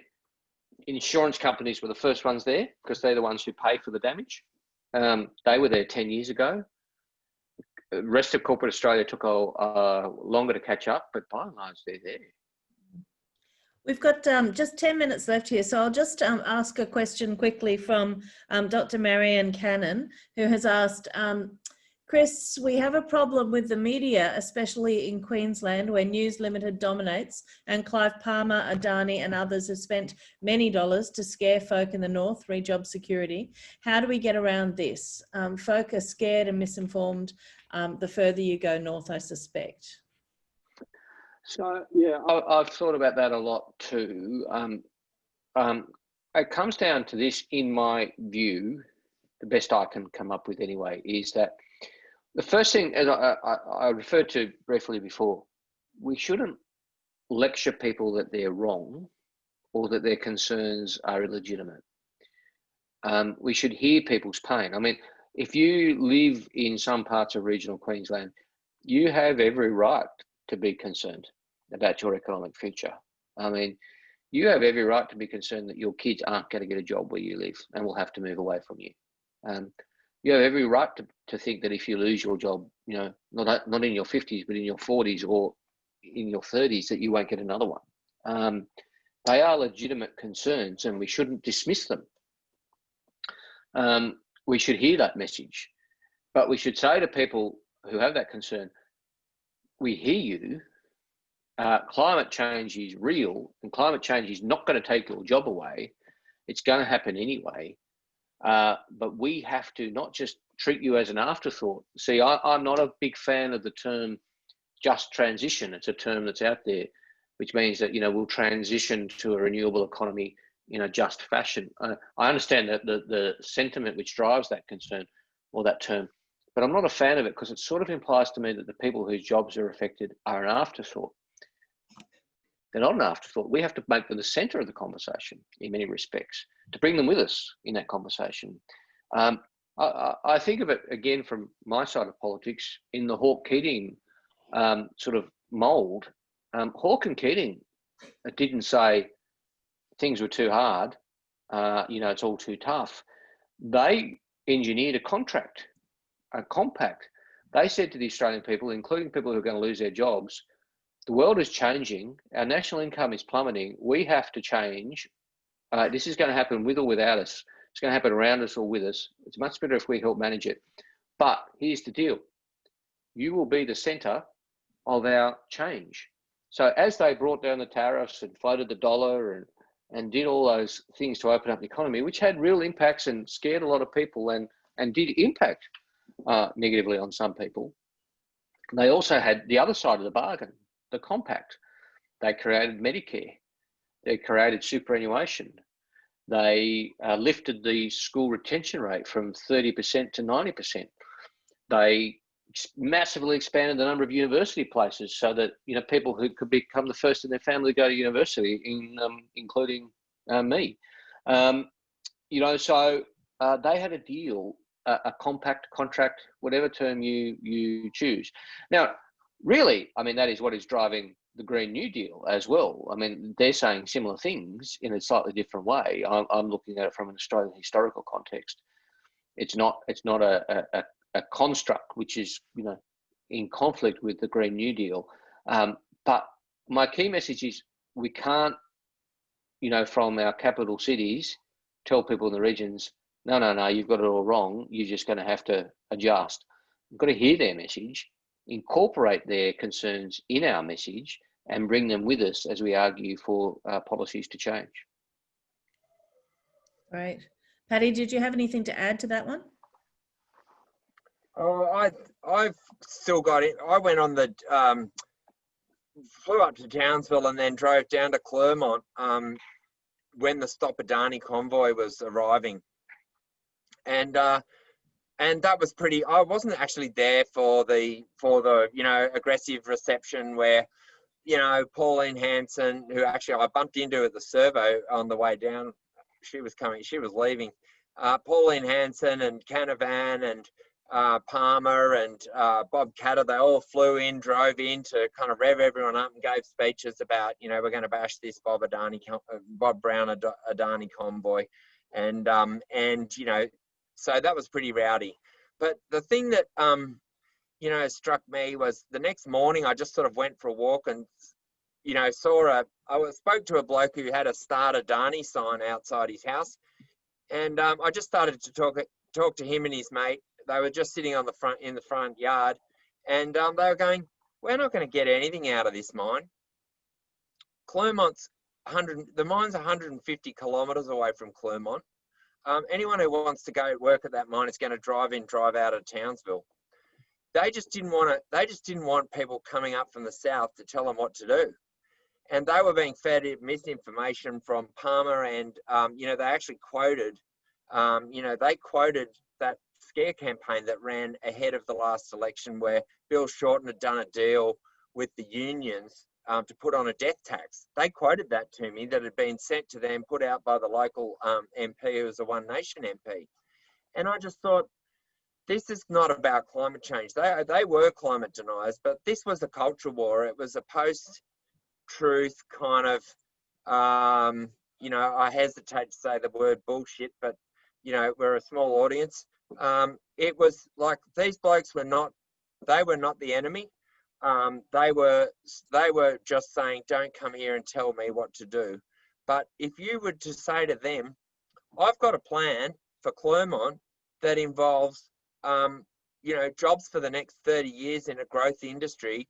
insurance companies were the first ones there because they're the ones who pay for the damage. They were there 10 years ago. The rest of corporate Australia took longer to catch up, but by and large, they're there. We've got just 10 minutes left here, so I'll just ask a question quickly from Dr. Marianne Cannon, who has asked, Chris, we have a problem with the media, especially in Queensland, where News Limited dominates, and Clive Palmer, Adani and others have spent many dollars to scare folk in the north, re job security. How do we get around this? Folk are scared and misinformed the further you go north, I suspect. So yeah, I've thought about that a lot too. It comes down to this, in my view, the best I can come up with anyway, is that the first thing, as I referred to briefly before, we shouldn't lecture people that they're wrong or that their concerns are illegitimate. We should hear people's pain. I mean, if you live in some parts of regional Queensland, you have every right to be concerned about your economic future. I mean, you have every right to be concerned that your kids aren't going to get a job where you live and will have to move away from you. You have every right to think that if you lose your job, you know, not in your 50s, but in your 40s or in your 30s, that you won't get another one. They are legitimate concerns and we shouldn't dismiss them. We should hear that message, but we should say to people who have that concern, we hear you. Climate change is real and climate change is not going to take your job away. It's going to happen anyway. But we have to not just treat you as an afterthought. See, I'm not a big fan of the term just transition. It's a term that's out there, which means that, you know, we'll transition to a renewable economy in a just fashion. I understand that the sentiment which drives that concern or that term, but I'm not a fan of it because it sort of implies to me that the people whose jobs are affected are an afterthought. They're not an afterthought. We have to make them the centre of the conversation in many respects to bring them with us in that conversation. I think of it again from my side of politics in the Hawke-Keating sort of mould. Hawke and Keating didn't say things were too hard, you know, it's all too tough. They engineered a compact. They said to the Australian people, including people who are going to lose their jobs, the world is changing. Our national income is plummeting. We have to change. This is going to happen with or without us. It's going to happen around us or with us. It's much better if we help manage it. But here's the deal. You will be the centre of our change. So as they brought down the tariffs and floated the dollar and did all those things to open up the economy, which had real impacts and scared a lot of people and did impact negatively on some people, they also had the other side of the bargain. The compact. They created Medicare. They created superannuation. They lifted the school retention rate from 30% to 90%. They massively expanded the number of university places so that, you know, people who could become the first in their family to go to university, including me. You know, so they had a deal, a compact, contract, whatever term you choose. Now, really, I mean, that is what is driving the Green New Deal as well. I mean, they're saying similar things in a slightly different way. I'm looking at it from an Australian historical context. It's not a construct which is, you know, in conflict with the Green New Deal. But my key message is we can't, you know, from our capital cities, tell people in the regions, no, you've got it all wrong. You're just going to have to adjust. We've got to hear their message, incorporate their concerns in our message and bring them with us as we argue for policies to change. Right. Paddy, did you have anything to add to that one? Oh, I've still got it. I went on the, flew up to Townsville and then drove down to Clermont when the Stop Adani convoy was arriving. And that was pretty. I wasn't actually there for the aggressive reception where, Pauline Hanson, who actually I bumped into at the servo on the way down, she was leaving. Pauline Hanson and Canavan and Palmer and Bob Catter, they all flew in, drove in to kind of rev everyone up and gave speeches about, we're going to bash this Bob Brown Adani convoy. And so that was pretty rowdy. But the thing that, struck me was the next morning I just sort of went for a walk and, I spoke to a bloke who had a Start Adani sign outside his house. And I just started to talk to him and his mate. They were just sitting in the front yard, and they were going, "We're not going to get anything out of this mine. The mine's 150 kilometres away from Clermont. Anyone who wants to go work at that mine is going to drive in, drive out of Townsville." They just didn't want people coming up from the south to tell them what to do, and they were being fed misinformation from Palmer, and they actually quoted, they quoted that scare campaign that ran ahead of the last election where Bill Shorten had done a deal with the unions to put on a death tax. They quoted that to me, that had been sent to them, put out by the local MP, who was a One Nation MP. And I just thought, this is not about climate change. They were climate deniers, but this was a culture war. It was a post-truth kind of, I hesitate to say the word bullshit, but, we're a small audience. It was like these blokes were not the enemy. They were just saying, don't come here and tell me what to do. But if you were to say to them, I've got a plan for Clermont that involves, jobs for the next 30 years in a growth industry,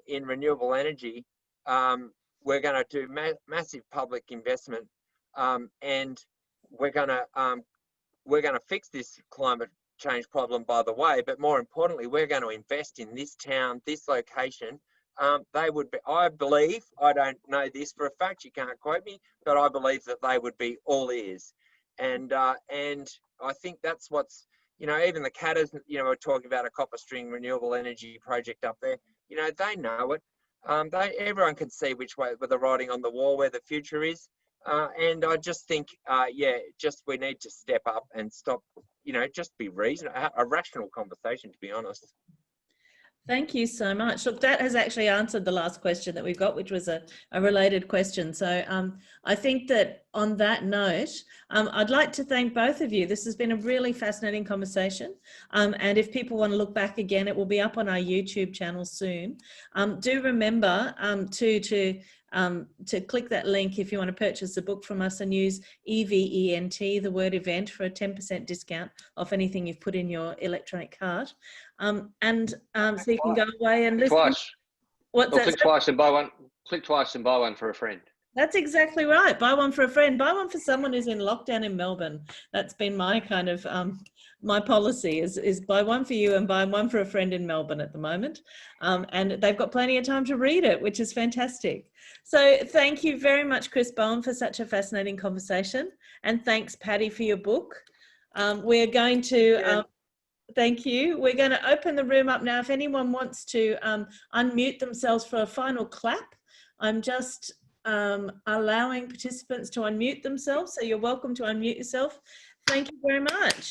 in renewable energy. We're going to do massive public investment, and we're going to fix this climate change problem, by the way, but more importantly, we're going to invest in this town, this location. They would be, I believe, I don't know this for a fact, you can't quote me, but I believe that they would be all ears. And I think that's what's, even the Catters, we're talking about a copper string renewable energy project up there, they know it. Everyone can see which way, with the writing on the wall, where the future is. And I just think, we need to step up and stop, just be reasonable, a rational conversation, to be honest. Thank you so much. Look, that has actually answered the last question that we've got, which was a related question. So I think that on that note, I'd like to thank both of you. This has been a really fascinating conversation. And if people want to look back again, it will be up on our YouTube channel soon. Do remember to click that link if you want to purchase the book from us, and use EVENT, the word event, for a 10% discount off anything you've put in your electronic cart. So you can go away and listen. Twice. What's that? Click twice and buy one. Click twice and buy one for a friend. That's exactly right. Buy one for a friend. Buy one for someone who's in lockdown in Melbourne. That's been my kind of my policy is buy one for you and buy one for a friend in Melbourne at the moment. And they've got plenty of time to read it, which is fantastic. So thank you very much, Chris Bowen, for such a fascinating conversation. And thanks, Paddy, for your book. We're going to... Thank you. We're going to open the room up now. If anyone wants to unmute themselves for a final clap, I'm just allowing participants to unmute themselves. So you're welcome to unmute yourself. Thank you very much.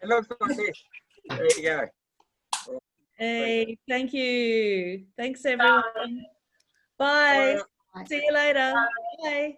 It looks like this. There you go. Hey, thank you. Thanks, everyone. Bye. See you later. Bye.